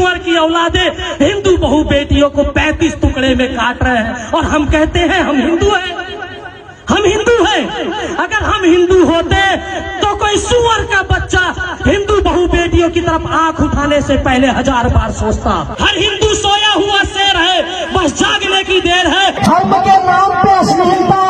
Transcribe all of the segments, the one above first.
सुअर की औलादे हिंदू बहु बेटियों को 35 टुकड़े में काट रहे हैं और हम कहते हैं हम हिंदू हैं, हम हिंदू हैं। अगर हम हिंदू होते तो कोई सुअर का बच्चा हिंदू बहु बेटियों की तरफ आंख उठाने से पहले 1000 बार सोचता। हर हिंदू सोया हुआ शेर है, बस जागने की देर है। धर्म के नाम पे अश्लीलता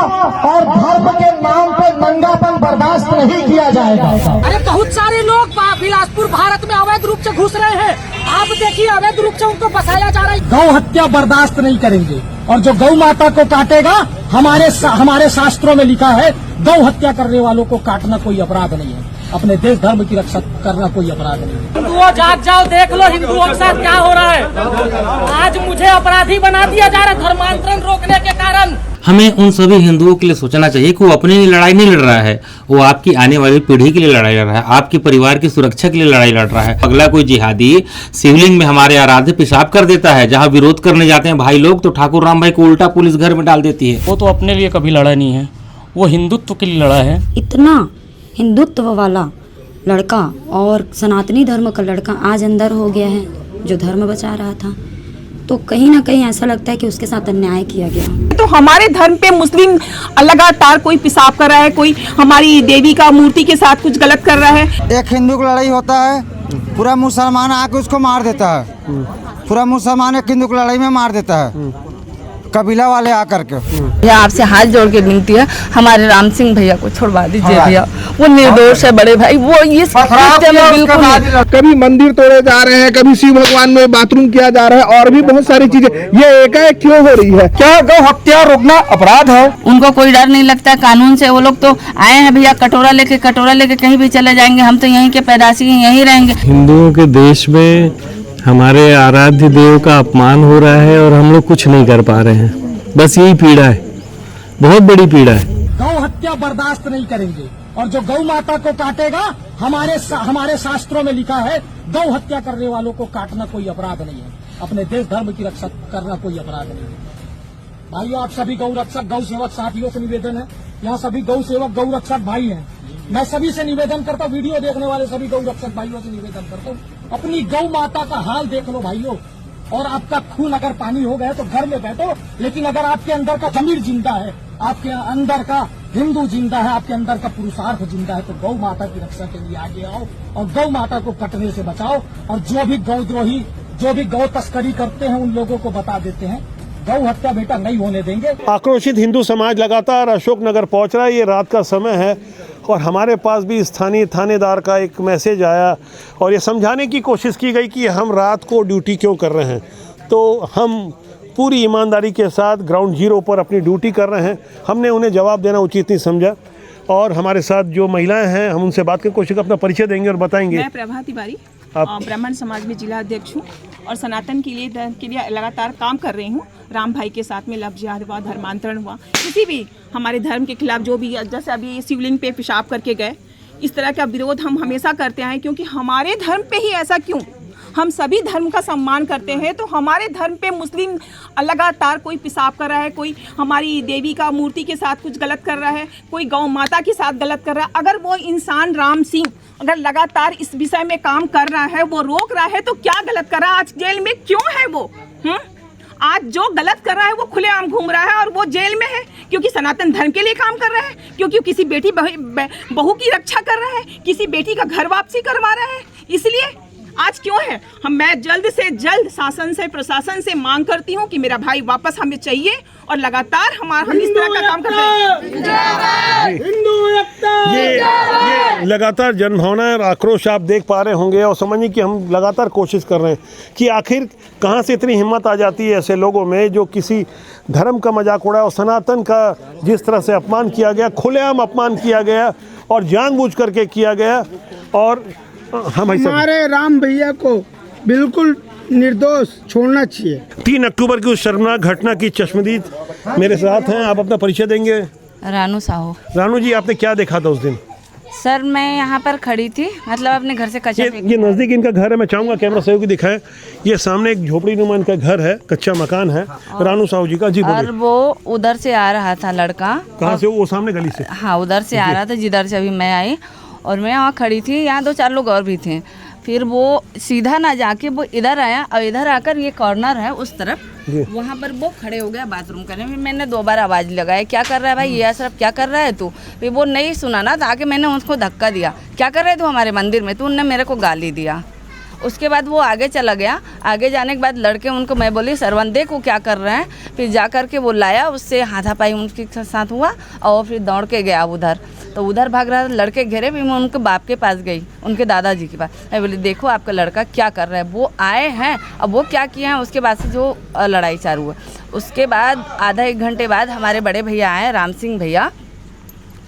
और धर्म के नाम पे नंगापन बर्दाश्त नहीं किया जाएगा। अरे बहुत सारे लोग बिलासपुर भारत में अवैध रूप से घुस रहे हैं, आप देखिए अवैध रूप से उनको बसाया जा रहा है। गौ हत्या बर्दाश्त नहीं करेंगे और जो गौ माता को काटेगा, हमारे शास्त्रों में लिखा है गौ हत्या करने वालों को काटना कोई अपराध नहीं है, अपने देश धर्म की रक्षा करना कोई अपराध नहीं है। हिंदुओं जाग जाओ, देख लो हिंदुओं के साथ क्या हो रहा है। आज मुझे अपराधी बना दिया जा रहा है धर्मांतरण रोकने के कारण। हमें उन सभी हिंदुओं के लिए सोचना चाहिए कि वो अपने लिए लड़ाई नहीं लड़ रहा है, वो आपकी आने वाली पीढ़ी के लिए लड़ाई लड़ रहा है, आपके परिवार की सुरक्षा के लिए लड़ाई लड़ रहा है। अगला कोई जिहादी शिवलिंग में हमारे आराध्य पेशाब कर देता है, जहाँ विरोध करने जाते हैं भाई लोग तो ठाकुर राम भाई को उल्टा पुलिस घर में डाल देती है। वो तो अपने लिए कभी लड़ा नहीं है, वो हिंदुत्व के लिए लड़ा है। इतना हिंदुत्व वाला लड़का और सनातनी धर्म का लड़का आज अंदर हो गया है जो धर्म बचा रहा था, तो कहीं ना कहीं ऐसा लगता है कि उसके साथ अन्याय किया गया। तो हमारे धर्म पे मुस्लिम लगातार कोई पेशाब कर रहा है, कोई हमारी देवी का मूर्ति के साथ कुछ गलत कर रहा है। एक हिंदू की लड़ाई होता है, पूरा मुसलमान आके उसको मार देता है, पूरा मुसलमान एक हिंदू की लड़ाई में मार देता है, कबीला वाले आकर के। भैया आपसे हाथ जोड़ के विनती है, हमारे राम सिंह भैया को छुड़वा दीजिए भैया, वो निर्दोष है बड़े भाई, वो इस बिल्कुल। कभी मंदिर तोड़े जा रहे हैं, कभी शिव भगवान में बाथरूम किया जा रहा है और भी बहुत सारी चीजें, ये एकाएक क्यों हो रही है? क्या गौ हत्या रोकना अपराध है? उनको कोई डर नहीं लगता कानून से, वो लोग तो आए हैं भैया कटोरा लेके कहीं भी चले जाएंगे, हम तो यहीं के पैदाशी हैं, यहीं रहेंगे। हिंदुओं के देश में हमारे आराध्य देव का अपमान हो रहा है और हम लोग कुछ नहीं कर पा रहे हैं, बस यही पीड़ा है, बहुत बड़ी पीड़ा है। गौ हत्या बर्दाश्त नहीं करेंगे और जो गौ माता को काटेगा, हमारे शास्त्रों में लिखा है गौ हत्या करने वालों को काटना कोई अपराध नहीं है, अपने देश धर्म की रक्षा करना कोई अपराध नहीं है। भाइयों, आप सभी गौ रक्षक गौ सेवक साथियों से निवेदन है, यहाँ सभी गौ सेवक गौ रक्षक भाई हैं, मैं सभी से निवेदन करता हूँ, वीडियो देखने वाले सभी गौ रक्षक भाइयों से निवेदन करता हूँ, अपनी गौ माता का हाल देख लो भाइयों। और आपका खून अगर पानी हो गया तो घर में बैठो, लेकिन अगर आपके अंदर का जमीर जिंदा है, आपके अंदर का हिंदू जिंदा है, आपके अंदर का पुरुषार्थ जिंदा है, तो गौ माता की रक्षा के लिए आगे आओ और गौ माता को कटने से बचाओ। और जो भी गौद्रोही, जो भी गौ तस्करी करते हैं, उन लोगों को बता देते हैं गौ हत्या बेटा नहीं होने देंगे। आक्रोशित हिंदू समाज लगातार अशोकनगर पहुंच रहा है, ये रात का समय है और हमारे पास भी स्थानीय थानेदार का एक मैसेज आया और ये समझाने की कोशिश की गई कि हम रात को ड्यूटी क्यों कर रहे हैं। तो हम पूरी ईमानदारी के साथ ग्राउंड जीरो पर अपनी ड्यूटी कर रहे हैं, हमने उन्हें जवाब देना उचित नहीं समझा। और हमारे साथ जो महिलाएं हैं, हम उनसे बात करने की कोशिश, अपना परिचय देंगे और बताएंगे। मैं प्रभा तिवारी, ब्राह्मण समाज में जिला अध्यक्ष हूँ और सनातन के लिए लगातार काम कर रही हूँ। राम भाई के साथ में लव जिहाद हुआ, धर्मांतरण हुआ, किसी भी हमारे धर्म के खिलाफ जो भी, जैसे अभी शिवलिंग पे पेशाब करके गए, इस तरह का विरोध हम हमेशा करते हैं, क्योंकि हमारे धर्म पे ही ऐसा क्यों? हम सभी धर्म का सम्मान करते हैं, तो हमारे धर्म पे मुस्लिम लगातार कोई पेशाब कर रहा है, कोई हमारी देवी का मूर्ति के साथ कुछ गलत कर रहा है, कोई गौ माता के साथ गलत कर रहा है। अगर वो इंसान राम सिंह अगर लगातार इस विषय में काम कर रहा है, वो रोक रहा है, तो क्या गलत कर रहा है? आज जेल में क्यों है वो? आज जो गलत कर रहा है वो खुलेआम घूम रहा है और वो जेल में है, क्योंकि सनातन धर्म के लिए काम कर रहा है, क्योंकि किसी बेटी बहू की रक्षा कर रहा है, किसी बेटी का घर वापसी करवा रहा है, इसलिए आज क्यों है? मैं जल्द से जल्द शासन से, प्रशासन से मांग करती हूँ कि मेरा भाई वापस हमें चाहिए और लगातार हम इस तरह का काम करते हैं। ये लगातार जनभावना और आक्रोश आप देख पा रहे होंगे और समझिए कि हम लगातार कोशिश कर रहे हैं कि आखिर कहाँ से इतनी हिम्मत आ जाती है ऐसे लोगों में जो किसी धर्म का मजाक उड़ाए और सनातन का जिस तरह से अपमान किया गया, खुलेआम अपमान किया गया और जानबूझ करके किया गया। और हमारे राम भैया को बिल्कुल निर्दोष छोड़ना चाहिए। 3 अक्टूबर की उस शर्मनाक घटना की चश्मदीद मेरे साथ हैं, आप अपना परिचय देंगे? रानू साहू। रानू जी, आपने क्या देखा था उस दिन? सर मैं यहाँ पर खड़ी थी, मतलब अपने घर से कच्चा ये नज़दीक इनका घर है, मैं चाहूँगा कैमरा सहयोगी दिखाएं। ये सामने एक झोपड़ी नुमा इनका घर है, कच्चा मकान है रानू साहू जी का। जी और वो उधर से आ रहा था लड़का। कहाँ से? वो सामने गली से? हाँ, उधर से आ रहा था जिधर से अभी मैं आई और मैं वहाँ खड़ी थी, यहाँ 2-4 लोग और भी थे। फिर वो सीधा ना जाके वो इधर आया और इधर आकर ये कॉर्नर है उस तरफ, वहाँ पर वो खड़े हो गया बाथरूम करने में। मैंने 2 बार आवाज़ लगाया, क्या कर रहा है भाई ये अशरफ, क्या कर रहा है तू? फिर वो नहीं सुना ना, तो आके मैंने उसको धक्का दिया, क्या कर रहे तू हमारे मंदिर में? तो उनने मेरे को गाली दिया। उसके बाद वो आगे चला गया। आगे जाने के बाद लड़के उनको, मैं बोली सरवन देखो क्या कर रहे हैं। फिर जा कर के वो लाया, उससे हाथापाई उनके साथ हुआ और फिर दौड़ के गया उधर। तो उधर भाग रहा, लड़के घेरे। फिर मैं उनके बाप के पास गई, उनके दादाजी के पास। मैं बोली देखो आपका लड़का क्या कर रहा है। वो आए हैं, अब वो क्या किए हैं उसके बाद से जो लड़ाई चालू हुआ। उसके बाद आधा 1 घंटे बाद हमारे बड़े भैया आए, राम सिंह भैया,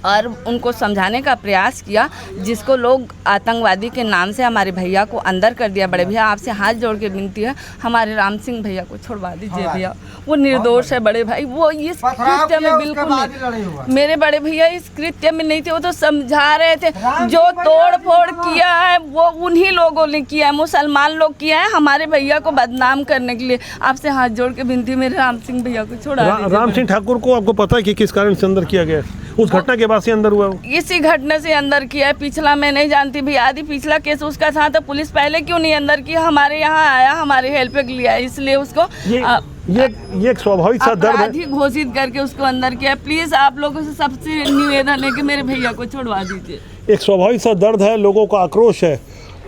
और उनको समझाने का प्रयास किया, जिसको लोग आतंकवादी के नाम से हमारे भैया को अंदर कर दिया। बड़े भैया आपसे हाथ जोड़ के विनती है, हमारे राम सिंह भैया को छुड़वा दीजिए भैया, वो निर्दोष है बड़े भाई, वो इस कृत्य में बिल्कुल नहीं, मेरे बड़े भैया इस कृत्य में नहीं थे। वो तो समझा रहे थे, जो तोड़ फोड़ किया है वो उन्हीं लोगों ने किया है, मुसलमान लोग किया है हमारे भैया को बदनाम करने के लिए। आपसे हाथ जोड़ के विनती, मेरे राम सिंह भैया को छुड़ा दीजिए। राम सिंह ठाकुर को आपको पता है कि किस कारण से अंदर किया गया? उस घटना के बाद से अंदर हुआ? इसी घटना से अंदर किया है, पिछला मैं नहीं जानती भी। आदि पिछला केस उसका था, तो पुलिस पहले क्यों नहीं अंदर किया? हमारे यहाँ आया, हमारे हेल्प के लिए आया, इसलिए उसको ये एक स्वाभाविक सा दर्द है, घोषित करके उसको अंदर किया। प्लीज आप लोगों से सबसे निवेदन है कि मेरे भैया को छुड़वा दीजिए। एक स्वाभाविक सा दर्द है, लोगों का आक्रोश है।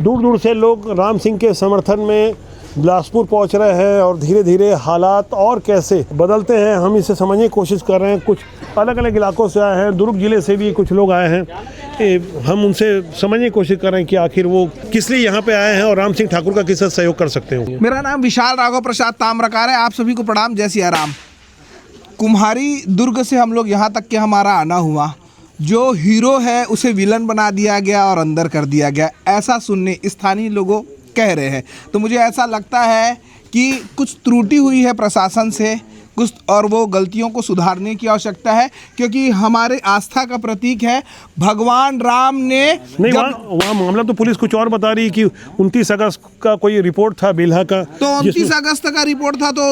दूर दूर से लोग राम सिंह के समर्थन में बिलासपुर पहुंच रहे हैं और धीरे धीरे हालात और कैसे बदलते हैं हम इसे समझने की कोशिश कर रहे हैं। कुछ अलग अलग इलाकों से आए हैं, दुर्ग जिले से भी कुछ लोग आए हैं। हम उनसे समझने की कोशिश कर रहे हैं कि आखिर वो किस लिए यहाँ पे आए हैं और राम सिंह ठाकुर का किस सहयोग कर सकते हैं। मेरा नाम विशाल राघव प्रसाद ताम्रकार है। आप सभी को प्रणाम, जय सिया राम। कुम्हारी दुर्ग से हम लोग यहाँ तक के हमारा आना हुआ। जो हीरो है उसे विलन बना दिया गया और अंदर कर दिया गया, ऐसा सुनने स्थानीय लोगों कह रहे हैं। तो मुझे ऐसा लगता है कि कुछ त्रुटि हुई है प्रशासन से कुछ, और वो गलतियों को सुधारने की आवश्यकता है, क्योंकि हमारे आस्था का प्रतीक है भगवान राम ने। नहीं, वहाँ मामला तो पुलिस कुछ और बता रही है कि 29 अगस्त का कोई रिपोर्ट था बिल्हा का, तो 29 अगस्त का रिपोर्ट था, तो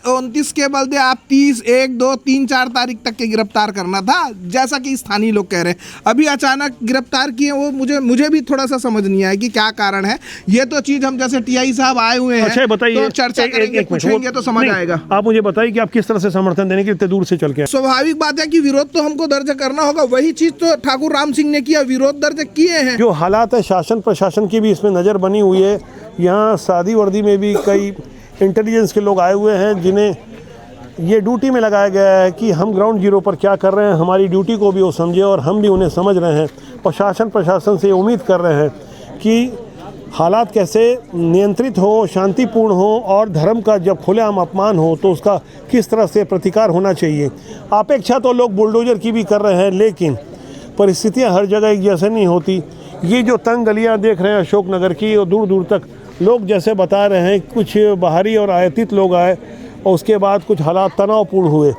29 के बदले आप 30, 1, 2, 3, 4 तारीख तक के गिरफ्तार करना था, जैसा कि स्थानीय लोग कह रहे हैं। अभी अचानक गिरफ्तार किए, वो मुझे भी थोड़ा सा समझ नहीं आया कि क्या कारण है। ये तो चीज़ हम जैसे टीआई साहब आए हुए हैं, अच्छा बताइए, तो चर्चा करेंगे, पूछेंगे तो समझ आएगा। आप मुझे बताइए कि आप किस तरह से समर्थन देने के इतने दूर से चल के? स्वाभाविक बात है कि विरोध तो हमको दर्ज करना होगा, वही चीज तो ठाकुर राम सिंह ने किया, विरोध दर्ज किए हैं। जो हालात है शासन प्रशासन की भी इसमें नज़र बनी हुई है। यहाँ सादी वर्दी में भी कई इंटेलिजेंस के लोग आए हुए हैं, जिन्हें ये ड्यूटी में लगाया गया है कि हम ग्राउंड जीरो पर क्या कर रहे हैं, हमारी ड्यूटी को भी वो समझे और हम भी उन्हें समझ रहे हैं। और शासन प्रशासन से उम्मीद कर रहे हैं कि हालात कैसे नियंत्रित हो, शांतिपूर्ण हो, और धर्म का जब खुलेआम अपमान हो तो उसका किस तरह से प्रतिकार होना चाहिए। अपेक्षा तो लोग बुलडोजर की भी कर रहे हैं, लेकिन परिस्थितियां हर जगह एक जैसे नहीं होती। ये जो तंग गलियां देख रहे हैं अशोक नगर की, और दूर दूर तक लोग जैसे बता रहे हैं, कुछ बाहरी और आयातित लोग आए और उसके बाद कुछ हालात तनावपूर्ण हुए।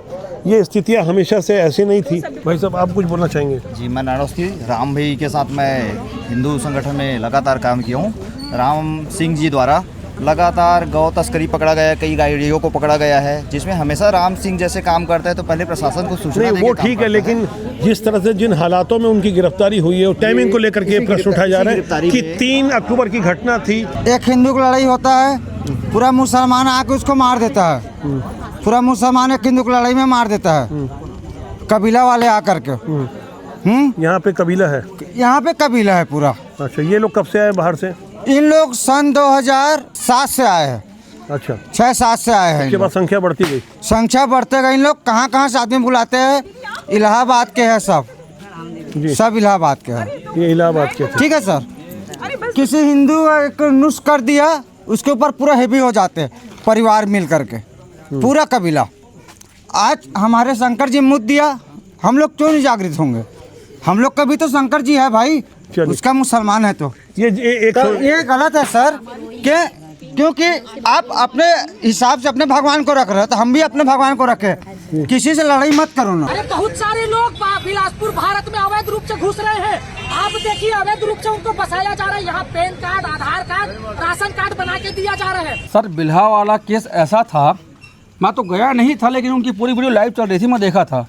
ये स्थितियाँ हमेशा से ऐसी नहीं थी। भाई साहब, आप कुछ बोलना चाहेंगे? जी, मैं नाराज़ी राम भाई के साथ मैं हिंदू संगठन में लगातार काम किया हूँ। राम सिंह जी द्वारा लगातार गौ तस्करी पकड़ा गया है, कई गाड़ियों को पकड़ा गया है, जिसमें हमेशा राम सिंह जैसे काम करता है तो पहले प्रशासन को सूचना नहीं, वो ठीक है, लेकिन जिस तरह से जिन हालातों में उनकी गिरफ्तारी हुई है, और टाइमिंग को लेकर के प्रश्न उठाया जा रहा है कि 3 अक्टूबर की घटना थी। एक हिंदू की लड़ाई होता है, पूरा मुसलमान आके उसको मार देता है, पूरा मुसलमान एक हिंदू की लड़ाई में मार देता है, कबीला वाले आकर के। यहाँ पे कबीला है? यहाँ पे कबीला है पूरा। अच्छा, ये लोग कब से आए बाहर से? इन लोग सन 2007 से आए हैं। अच्छा, 6-7 से आए हैं। इसके बाद संख्या बढ़ती गई? संख्या बढ़ते गई। इन लोग कहाँ कहाँ से आदमी बुलाते हैं, इलाहाबाद के हैं सब जी, सब इलाहाबाद के हैं। ये इलाहाबाद के? ठीक है सर। किसी हिंदू एक नुस्ख कर दिया, उसके ऊपर पूरा हेवी हो जाते हैं परिवार मिल करके, पूरा कबीला। आज हमारे शंकर जी मुद्दा दिया, हम लोग क्यों नहीं जागृत होंगे? हम लोग का भी तो शंकर जी है भाई, उसका मुसलमान है तो ये गलत है सर। क्योंकि आप अपने हिसाब से अपने भगवान को रख रहे हो, तो हम भी अपने भगवान को रखे। किसी से लड़ाई मत करो ना। अरे बहुत सारे लोग बिलासपुर भारत में अवैध रूप से घुस रहे हैं। आप देखिए, अवैध रूप से उनको बसाया जा रहा है। यहाँ पैन कार्ड, आधार कार्ड, राशन कार्ड बना के दिया जा रहा है। सर, बिल्हा वाला केस ऐसा था, मैं तो गया नहीं था, लेकिन उनकी पूरी वीडियो लाइव चल रही थी, मैं देखा था।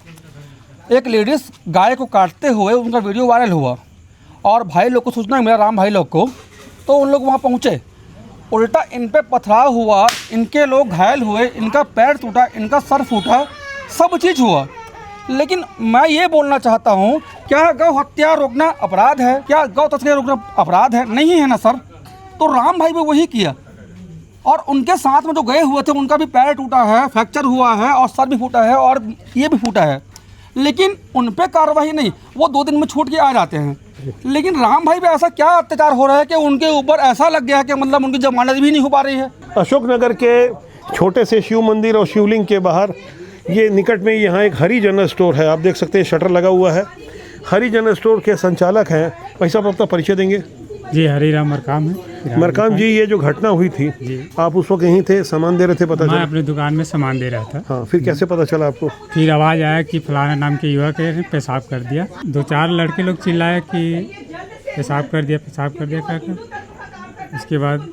एक लेडीज़ गाय को काटते हुए उनका वीडियो वायरल हुआ, और भाई लोग को सूचना मिला, राम भाई लोग को, तो उन लोग वहाँ पहुँचे, उल्टा इन पे पथराव हुआ, इनके लोग घायल हुए, इनका पैर टूटा, इनका सर फूटा, सब चीज़ हुआ। लेकिन मैं ये बोलना चाहता हूँ, क्या गौ हत्या रोकना अपराध है? क्या गौ तस्करी रोकना अपराध है? नहीं है ना सर। तो राम भाई भी वही किया, और उनके साथ में जो गए हुए थे उनका भी पैर टूटा है, फ्रैक्चर हुआ है, और सर भी फूटा है, और ये भी फूटा है, लेकिन उन पे कार्रवाई नहीं, वो 2 दिन में छूट के आ जाते हैं। लेकिन राम भाई पे ऐसा क्या अत्याचार हो रहा है कि उनके ऊपर ऐसा लग गया है कि मतलब उनकी जमानत भी नहीं हो पा रही है। अशोकनगर के छोटे से शिव मंदिर और शिवलिंग के बाहर ये निकट में यहाँ एक हरी जनरल स्टोर है, आप देख सकते हैं शटर लगा हुआ है। हरी जनरल स्टोर के संचालक हैं, भाई साहब अपना परिचय देंगे? जी, हरीराम मरकाम है। मरकाम जी, ये जो घटना हुई थी, आप उस वक्त यहीं थे, सामान दे रहे थे? पता चला? मैं अपनी दुकान में सामान दे रहा था। हाँ, फिर कैसे पता चला आपको? फिर आवाज़ आया कि फलाना नाम के युवक ने पेशाब कर दिया। 2-4 लड़के लोग चिल्लाए कि पेशाब कर दिया, पेशाब कर दिया कहकर। उसके बाद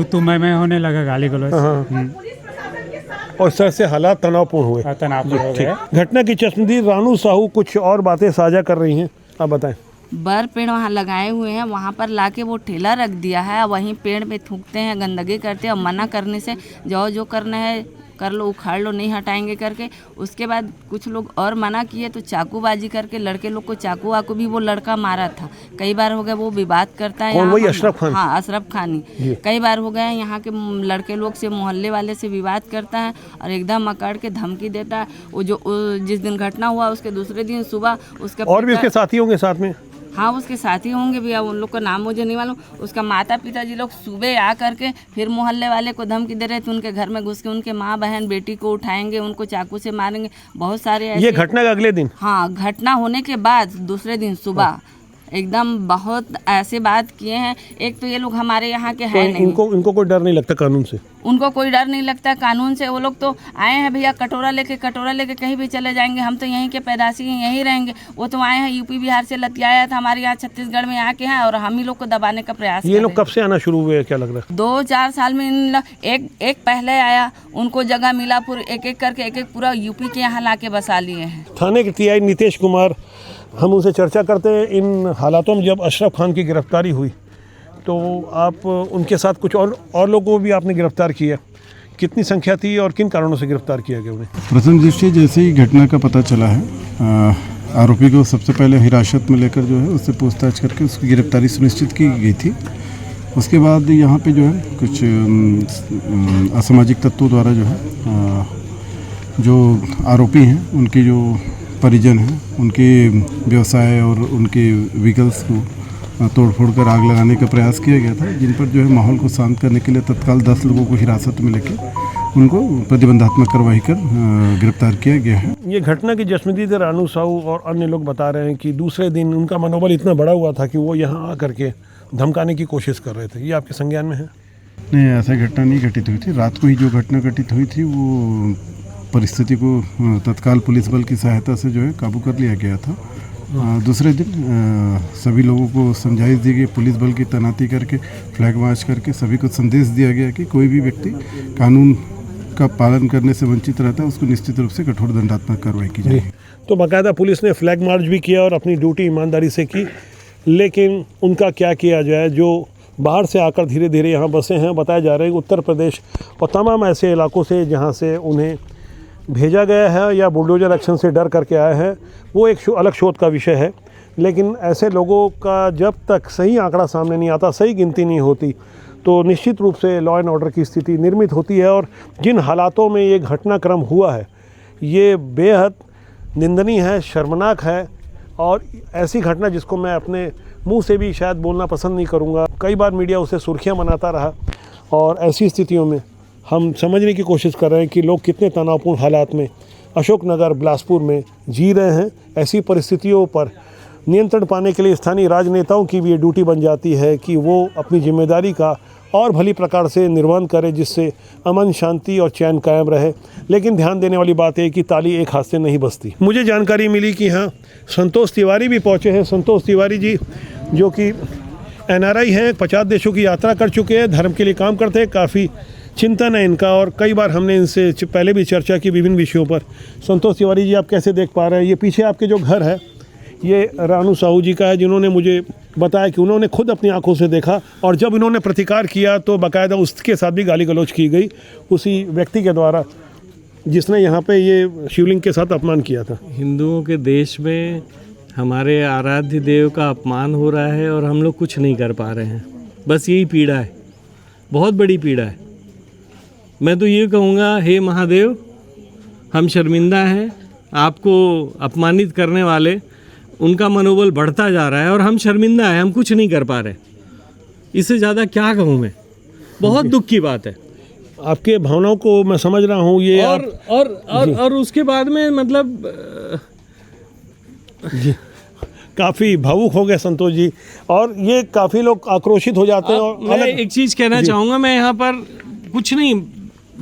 तू मैं होने लगा, गाली गलौज। और सर से हालात तनावपूर्ण हुए। तनावपूर्ण हो गए। घटना की चश्मदीद रानू साहू कुछ और बातें साझा कर रही हैं, आप बताएं। बर पेड़ वहाँ लगाए हुए हैं, वहाँ पर लाके वो ठेला रख दिया है, वहीं पेड़ पे थूकते हैं, गंदगी करते हैं, और मना करने से जो करना है कर लो, उखाड़ लो, नहीं हटाएंगे करके। उसके बाद कुछ लोग और मना किए तो चाकूबाजी करके लड़के लोग को चाकू वाकू भी वो लड़का मारा था। कई बार हो गया वो विवाद करता है। वही अशरफ खान? हाँ, अशरफ खान ही। कई बार हो गया यहाँ के लड़के लोग से, मोहल्ले वाले से विवाद करता है और एकदम अकड़ के धमकी देता है। वो जो जिस दिन घटना हुआ उसके दूसरे दिन सुबह उसका और भी उसके साथी होंगे साथ में? हाँ, उसके साथी होंगे भैया, उन लोग का नाम मुझे नहीं मालूम। उसका माता पिताजी लोग सुबह आ करके फिर मोहल्ले वाले को धमकी दे रहे थे, उनके घर में घुस के उनके माँ बहन बेटी को उठाएंगे, उनको चाकू से मारेंगे, बहुत सारे ऐसे। ये घटना का अगले दिन? हाँ, घटना होने के बाद दूसरे दिन सुबह एकदम बहुत ऐसे बात किए हैं। एक तो ये लोग हमारे यहाँ के हैं नहीं। इनको कोई डर नहीं लगता कानून से? उनको कोई डर नहीं लगता कानून से। वो लोग तो आए हैं भैया कटोरा लेके कहीं भी चले जाएंगे, हम तो यहीं के पैदाशी हैं, यहीं रहेंगे। वो तो आए हैं यूपी बिहार से लतियाया था, हमारे यहाँ छत्तीसगढ़ में आके हैं, और हम ही लोग को दबाने का प्रयास। ये लोग कब से आना शुरू हुए, क्या लग रहा है? 2-4 साल में एक पहले आया, उनको जगह मिला, पूरे एक करके एक पूरा यूपी के यहाँ ला के बसा लिए हैं। थाने के टीआई नीतीश कुमार, हम उनसे चर्चा करते हैं इन हालातों में। जब अशरफ खान की गिरफ्तारी हुई तो आप उनके साथ कुछ और लोगों को भी आपने गिरफ्तार किया, कितनी संख्या थी और किन कारणों से गिरफ्तार किया गया उन्हें? प्रथम दृष्टि जैसे ही घटना का पता चला है, आरोपी को सबसे पहले हिरासत में लेकर जो है उससे पूछताछ करके उसकी गिरफ्तारी सुनिश्चित की गई थी। उसके बाद यहाँ पे जो है कुछ असामाजिक तत्वों द्वारा जो है जो आरोपी हैं उनके जो परिजन हैं, उनके व्यवसाय और उनके व्हीकल्स को तोड़फोड़ कर आग लगाने का प्रयास किया गया था, जिन पर जो है माहौल को शांत करने के लिए तत्काल 10 लोगों को हिरासत में लेकर उनको प्रतिबंधात्मक कार्रवाई कर गिरफ्तार किया गया है। ये घटना की जस्मदीद रानू साहू और अन्य लोग बता रहे हैं कि दूसरे दिन उनका मनोबल इतना बड़ा हुआ था कि वो यहाँ आकर के धमकाने की कोशिश कर रहे थे। ये आपके संज्ञान में है? नहीं, ऐसा घटना नहीं घटित हुई थी। रात को ही जो घटना घटित हुई थी वो परिस्थिति को तत्काल पुलिस बल की सहायता से जो है काबू कर लिया गया था। दूसरे दिन सभी लोगों को समझाइश दी गई, पुलिस बल की तैनाती करके फ्लैग मार्च करके सभी को संदेश दिया गया कि कोई भी व्यक्ति कानून का पालन करने से वंचित रहता है उसको निश्चित रूप से कठोर दंडात्मक कार्रवाई की जाएगी। तो बाकायदा पुलिस ने फ्लैग मार्च भी किया और अपनी ड्यूटी ईमानदारी से की, लेकिन उनका क्या किया जाए, जो बाहर से आकर धीरे धीरे यहाँ बसे हैं, बताया जा रहा है कि उत्तर प्रदेश और तमाम ऐसे इलाकों से जहाँ से उन्हें भेजा गया है या बुलडोजर एक्शन से डर करके आए हैं, वो एक अलग शोध का विषय है। लेकिन ऐसे लोगों का जब तक सही आंकड़ा सामने नहीं आता, सही गिनती नहीं होती, तो निश्चित रूप से लॉ एंड ऑर्डर की स्थिति निर्मित होती है। और जिन हालातों में ये घटनाक्रम हुआ है ये बेहद निंदनीय है, शर्मनाक है, और ऐसी घटना जिसको मैं अपने मुंह से भी शायद बोलना पसंद नहीं करूँगा। कई बार मीडिया उसे सुर्खियाँ बनाता रहा, और ऐसी स्थितियों में हम समझने की कोशिश कर रहे हैं कि लोग कितने तनावपूर्ण हालात में अशोकनगर बिलासपुर में जी रहे हैं। ऐसी परिस्थितियों पर नियंत्रण पाने के लिए स्थानीय राजनेताओं की भी ये ड्यूटी बन जाती है कि वो अपनी जिम्मेदारी का और भली प्रकार से निर्वहन करें, जिससे अमन, शांति और चैन कायम रहे। लेकिन ध्यान देने वाली बात है कि ताली एक हाथ से नहीं बजती। मुझे जानकारी मिली कि हाँ, संतोष तिवारी भी पहुँचे हैं। संतोष तिवारी जी जो कि NRI हैं, 50 देशों की यात्रा कर चुके हैं, धर्म के लिए काम करते हैं, काफ़ी चिंतन है इनका, और कई बार हमने इनसे पहले भी चर्चा की विभिन्न विषयों पर। संतोष तिवारी जी, आप कैसे देख पा रहे हैं, ये पीछे आपके जो घर है ये रानू साहू जी का है, जिन्होंने मुझे बताया कि उन्होंने खुद अपनी आंखों से देखा और जब इन्होंने प्रतिकार किया तो बाकायदा उसके साथ भी गाली गलौज की गई उसी व्यक्ति के द्वारा जिसने यहाँ पे ये शिवलिंग के साथ अपमान किया था। हिंदुओं के देश में हमारे आराध्य देव का अपमान हो रहा है और हम लोग कुछ नहीं कर पा रहे हैं। बस यही पीड़ा है, बहुत बड़ी पीड़ा है। मैं तो ये कहूँगा, हे महादेव, हम शर्मिंदा हैं। आपको अपमानित करने वाले, उनका मनोबल बढ़ता जा रहा है और हम शर्मिंदा हैं, हम कुछ नहीं कर पा रहे। इससे ज़्यादा क्या कहूँ मैं, बहुत दुख की बात है। आपके भावनाओं को मैं समझ रहा हूँ। ये और उसके बाद में मतलब काफ़ी भावुक हो गए संतोष जी, और ये काफ़ी लोग आक्रोशित हो जाते हैं। और मैं एक चीज़ कहना चाहूँगा, मैं यहाँ पर कुछ नहीं,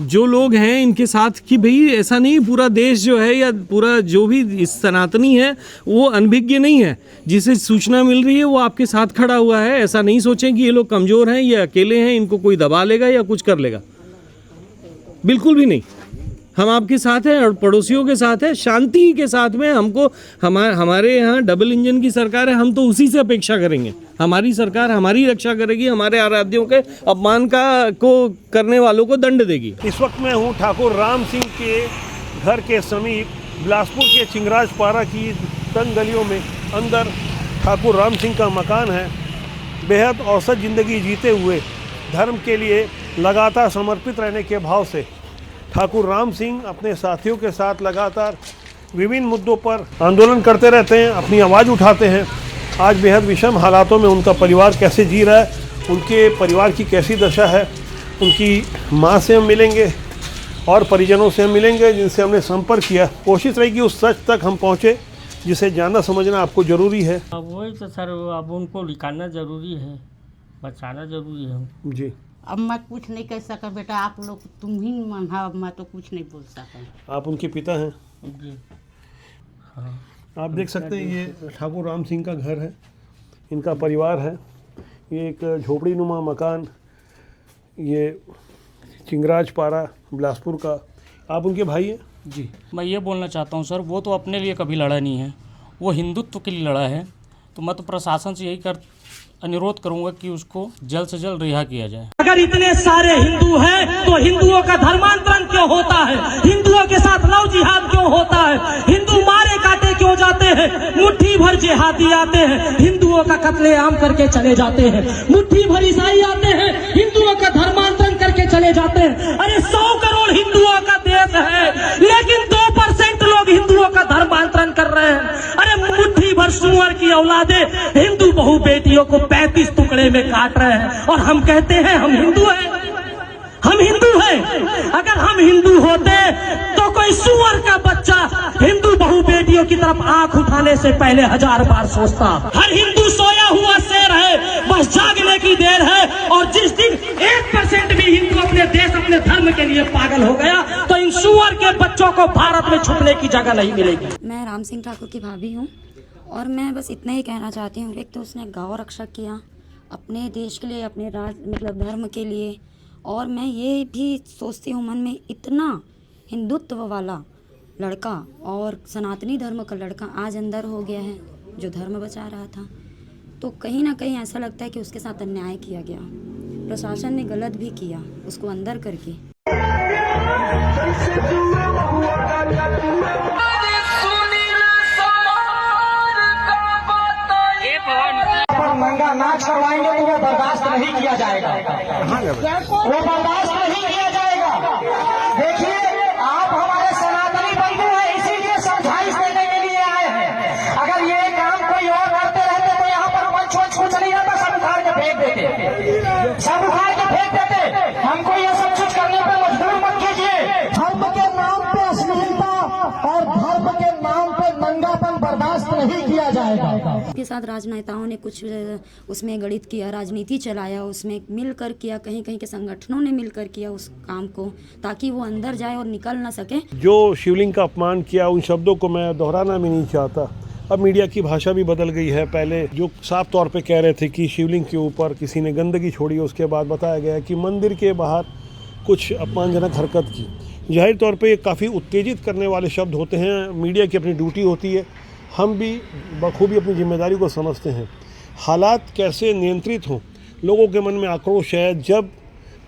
जो लोग हैं इनके साथ कि भाई ऐसा नहीं पूरा देश जो है या पूरा जो भी इस सनातनी है वो अनभिज्ञ नहीं है। जिसे सूचना मिल रही है वो आपके साथ खड़ा हुआ है। ऐसा नहीं सोचें कि ये लोग कमज़ोर हैं, ये अकेले हैं, इनको कोई दबा लेगा या कुछ कर लेगा, बिल्कुल भी नहीं। हम आपके साथ हैं और पड़ोसियों के साथ हैं, शांति के साथ में। हमको हमारे यहाँ डबल इंजन की सरकार है, हम तो उसी से अपेक्षा करेंगे। हमारी सरकार हमारी रक्षा करेगी, हमारे आराध्यों के अपमान को करने वालों को दंड देगी। इस वक्त मैं हूँ ठाकुर राम सिंह के घर के समीप, बिलासपुर के चिंगराजपारा की तंग गलियों में अंदर ठाकुर राम सिंह का मकान है। बेहद औसत ज़िंदगी जीते हुए धर्म के लिए लगातार समर्पित रहने के भाव से ठाकुर राम सिंह अपने साथियों के साथ लगातार विभिन्न मुद्दों पर आंदोलन करते रहते हैं, अपनी आवाज़ उठाते हैं। आज बेहद विषम हालातों में उनका परिवार कैसे जी रहा है, उनके परिवार की कैसी दशा है, उनकी मां से हम मिलेंगे और परिजनों से हम मिलेंगे जिनसे हमने संपर्क किया। कोशिश रहेगी उस सच तक हम पहुँचे जिसे जानना समझना आपको ज़रूरी है। वही तो सर, अब उनको निकालना ज़रूरी है, बचाना ज़रूरी है जी। अब मैं कुछ नहीं कह सका बेटा, आप लोग तुम ही मना, अब मैं तो कुछ नहीं बोल सका। आप उनके पिता हैं जी। हाँ, आप देख सकते हैं ये ठाकुर राम सिंह का घर है, इनका परिवार है। ये एक झोपड़ी नुमा मकान, ये चिंगराजपारा बिलासपुर का। आप उनके भाई हैं? जी। मैं ये बोलना चाहता हूँ सर, वो तो अपने लिए कभी लड़ा नहीं है, वो हिंदुत्व के लिए लड़ा है। तो मैं तो प्रशासन से यही अनुरोध करूंगा कि उसको जल्द से जल्द रिहा किया जाए। अगर इतने सारे हिंदू हैं तो हिंदुओं का धर्मांतरण क्यों होता है? हिंदुओं के साथ लव जिहाद क्यों होता है? हिंदू मारे काटे क्यों जाते हैं? मुट्ठी भर जिहादी आते हैं, हिंदुओं का कत्लेआम करके चले जाते हैं। मुट्ठी भर ईसाई आते हैं, हिंदुओं का धर्मांतरण करके चले जाते हैं। अरे 100 करोड़ हिंदुओं का देश है, लेकिन 2% लोग हिंदुओं का धर्मांतरण कर रहे हैं। अरे मुट्ठी भर सुअर की औलादे हिंदू बहु बेटियों को 35 टुकड़े में काट रहे हैं और हम कहते हैं हम हिंदू हैं, हम हिंदू हैं। अगर हम हिंदू होते तो कोई सुअर का बच्चा हिंदू बहु बेटियों की तरफ आंख उठाने से पहले 1000 बार सोचता। हर हिंदू सोया हुआ शेर है, बस जागने की देर है। और जिस दिन 1% भी हिंदू अपने देश अपने धर्म के लिए पागल हो गया तो इन सुअर के बच्चों को भारत में छुपने की जगह नहीं मिलेगी। मैं राम सिंह ठाकुर की भाभी हूँ और मैं बस इतना ही कहना चाहती हूँ। एक तो उसने गौ रक्षा किया अपने देश के लिए, अपने मतलब धर्म के लिए। और मैं ये भी सोचती हूँ मन में, इतना हिंदुत्व वाला लड़का और सनातनी धर्म का लड़का आज अंदर हो गया है जो धर्म बचा रहा था। तो कहीं ना कहीं ऐसा लगता है कि उसके साथ अन्याय किया गया, प्रशासन ने गलत भी किया उसको अंदर करके। नंगा नाच करवाएंगे तो वो बर्दाश्त नहीं किया जाएगा, वो बर्दाश्त नहीं किया जाएगा। देखिए, आप हमारे सनातनी बंधु हैं, इसीलिए समझाइश देने के लिए आए हैं। अगर ये काम कोई और करते रहते तो यहाँ पर मंच कुछ नहीं आता, सब उखाड़ के फेंक देते, सब उखाड़ के फेंक देते। हमको ये सब कुछ करने पर मजबूर मत कीजिए। धर्म के नाम पे अश्लीलता और धर्म के नाम पे नंगापन बर्दाश्त नहीं किया जाएगा। के साथ राजनेताओं ने कुछ उसमें गणित किया, राजनीति चलाया, उसमें मिलकर किया, कहीं कहीं के संगठनों ने मिलकर किया उस काम को, ताकि वो अंदर जाए और निकल ना सके। जो शिवलिंग का अपमान किया, उन शब्दों को मैं दोहराना भी नहीं चाहता। अब मीडिया की भाषा भी बदल गई है। पहले जो साफ तौर पे कह रहे थे कि शिवलिंग के ऊपर किसी ने गंदगी छोड़ी, उसके बाद बताया गया कि मंदिर के बाहर कुछ अपमानजनक हरकत की। जाहिर तौर पे ये काफ़ी उत्तेजित करने वाले शब्द होते हैं। मीडिया की अपनी ड्यूटी होती है हम भी बखूबी अपनी जिम्मेदारी को समझते हैं। हालात कैसे नियंत्रित हों, लोगों के मन में आक्रोश है। जब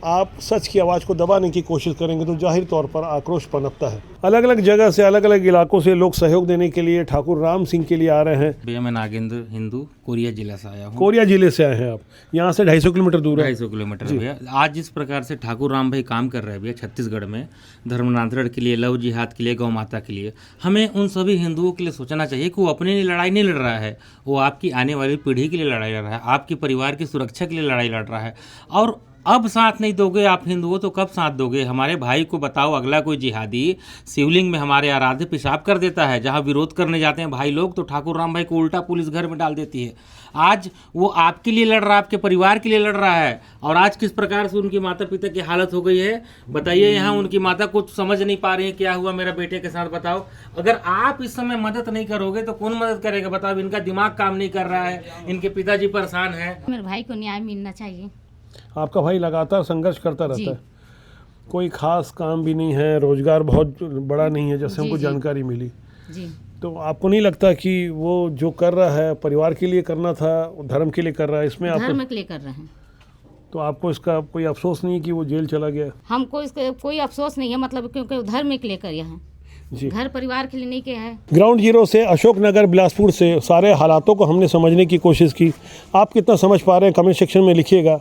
आप सच की आवाज़ को दबाने की कोशिश करेंगे तो जाहिर तौर पर आक्रोश पनपता है। अलग अलग जगह से, अलग अलग इलाकों से लोग सहयोग देने के लिए ठाकुर राम सिंह के लिए आ रहे हैं। भैया मैं नागेंद्र हिंदू कोरिया जिला से आया हूँ। कोरिया जिले से आए हैं आप, यहाँ से 250 किलोमीटर दूर है। 250 किलोमीटर भैया। आज जिस प्रकार से ठाकुर राम भाई काम कर रहे हैं भैया छत्तीसगढ़ में, धर्मांतरण के लिए, लव जिहाद के लिए, गौ माता के लिए, हमें उन सभी हिंदुओं के लिए सोचना चाहिए कि वो अपने लिए लड़ाई नहीं लड़ रहा है, वो आपकी आने वाली पीढ़ी के लिए लड़ाई लड़ रहा है, आपके परिवार की सुरक्षा के लिए लड़ाई लड़ रहा है। और अब साथ नहीं दोगे आप हिंदुओं तो कब साथ दोगे? हमारे भाई को बताओ, अगला कोई जिहादी शिवलिंग में हमारे आराध्य पेशाब कर देता है, जहां विरोध करने जाते हैं भाई लोग, तो ठाकुर राम भाई को उल्टा पुलिस घर में डाल देती है। आज वो आपके लिए लड़ रहा है, आपके परिवार के लिए लड़ रहा है, और आज किस प्रकार से उनकी माता पिता की हालत हो गई है बताइए। यहाँ उनकी माता कुछ समझ नहीं पा रही है, क्या हुआ मेरा बेटे के साथ बताओ। अगर आप इस समय मदद नहीं करोगे तो कौन मदद करेगा बताओ। इनका दिमाग काम नहीं कर रहा है, इनके पिताजी परेशान है। मेरे भाई को न्याय मिलना चाहिए। आपका भाई लगातार संघर्ष करता रहता है, कोई खास काम भी नहीं है, रोजगार बहुत बड़ा नहीं है जैसे हमको जानकारी मिली जी। तो आपको नहीं लगता कि वो जो कर रहा है परिवार के लिए करना था, धर्म के लिए कर रहा है, इसमें आप धर्म के लिए कर रहे हैं, तो आपको इसका कोई अफसोस नहीं कि वो जेल चला गया? हमको इसका कोई अफसोस नहीं है, मतलब क्योंकि धर्म के लिए किया है, घर परिवार के लिए नहीं किया है। ग्राउंड जीरो से, अशोकनगर बिलासपुर से सारे हालातों को हमने समझने की कोशिश की। आप कितना समझ पा रहे हैं कमेंट सेक्शन में लिखिएगा।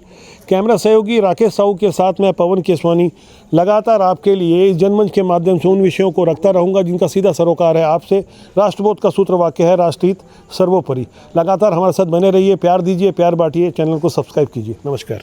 कैमरा सहयोगी राकेश साहू के साथ मैं पवन केसवानी लगातार आपके लिए इस जनमंच के माध्यम से उन विषयों को रखता रहूँगा जिनका सीधा सरोकार है आपसे। राष्ट्रबोध का सूत्र वाक्य है राष्ट्रहित सर्वोपरि। लगातार हमारे साथ बने रहिए, प्यार दीजिए, प्यार बांटिए, चैनल को सब्सक्राइब कीजिए। नमस्कार।